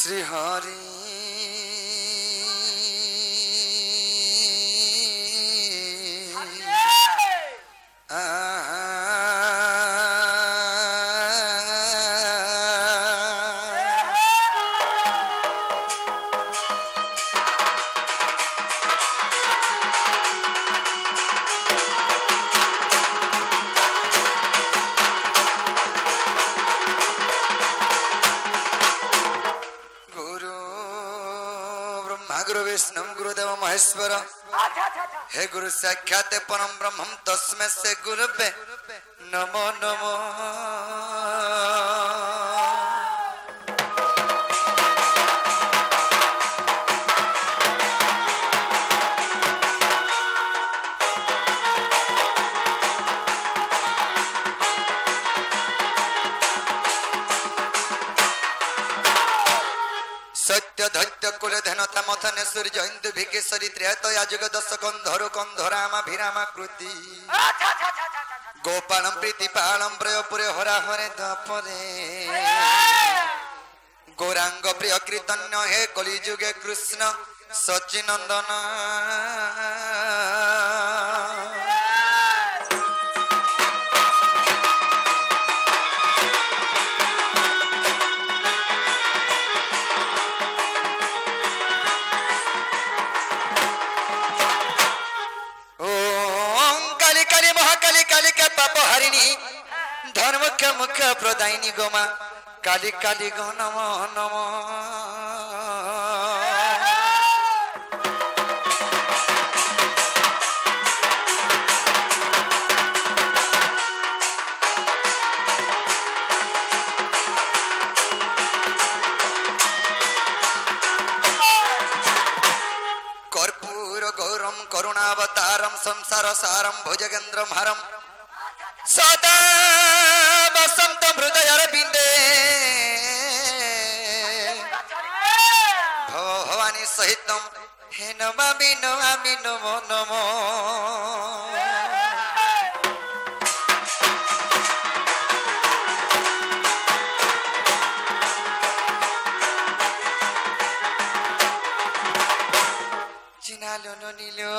श्री हरि विष्णु गुरुदेव महेश्वर हे गुरु साक्षात परम ब्रह्म तस्मै से गुरुवे नमो नमो। सत्य धैत्य कुल धनता मथने सूर्य इंदु भिकेशरी त्रेतया जुग दश कंधरु कंधरामा भिरामा कृति गोपालम प्रीतिपालम प्रयपुरे हरा हरे दपरे गौरांग प्रिय कीर्तन्य हे कलिजुगे कृष्ण सचिनंदन। धर्म के मुख्य प्रदायिनी गोमा काली काली गो नमो नमो। कर्पूर गौरम करुणावतारम संसार सारम भुजगेन्द्रम हरम सदा बसंत हृदय बिंदे भवानी सहित हे नमामि नमामि नमो नमो। चिना लो नीलो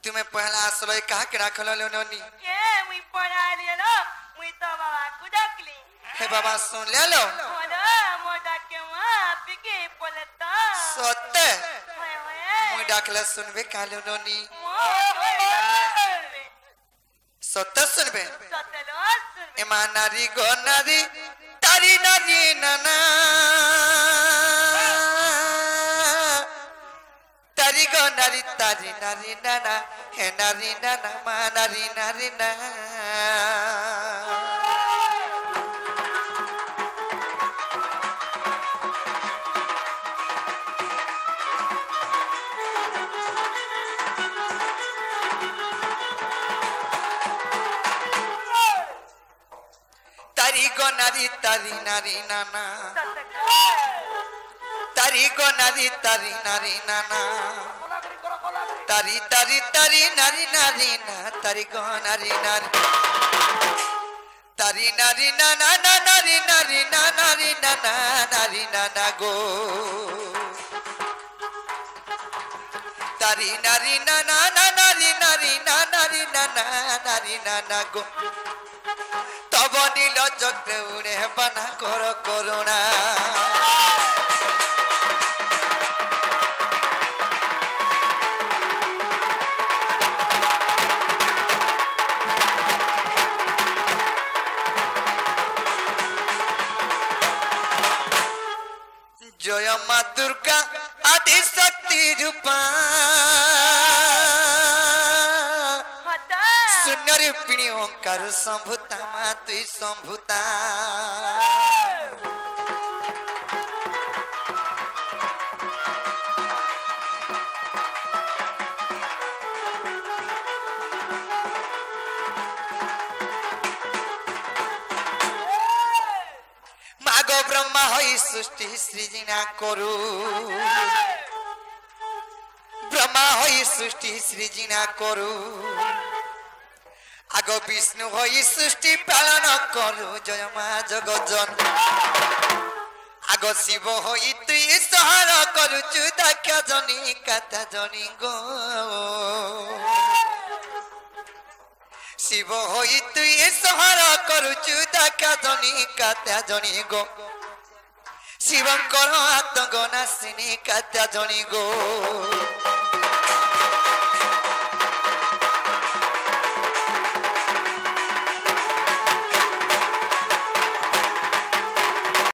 तुम्हें पहला आश्रय कहा के रखल लोनी के मुई पढ़ा लेलो मुई तो बाबा को डकली हे बाबा सुन ले लो मोटा के वहां पिके पलता सत्य मुई डाकले सुनबे कालो लोनी सत्य सुनबे एमा नारी गो नारी तारी नारी नाना तारी गो नारी तारी नारी नाना हे नारी नाना मा नारी नारी ना। तारी गो नारी तारी नारी नाना तारी गो नारी तारी नारी नाना तारी तारी तारी नारी नारी ना तारी गो नारी नारी तारी नारी नाना ना नारी नारी ना नारी नाना नारी नाना गो तारी नारी नाना ना नारी नारी ना नारी नाना नारी नाना गो तब नील चक्र उड़े बना कर करुणा जय माँ दुर्गा आदि शक्ति रूपा शून्य रूपिणी ओंकार संभुता माँ तुई संभुता मागो ब्रह्मा हई सृष्टि सृजना करू ब्रह्मा हई सृष्टि सृजना करू आग विष्णु होई सृष्टि पालन करू जय माँ जगजन आग शिव होई तुई सहर करुचु दाख्या जनी कथा जनी गो शिव होई तुई सहर करुचु दाख्या जनी कथा जनी गो शिवंकर आतंक नासिनी कथा जनी गो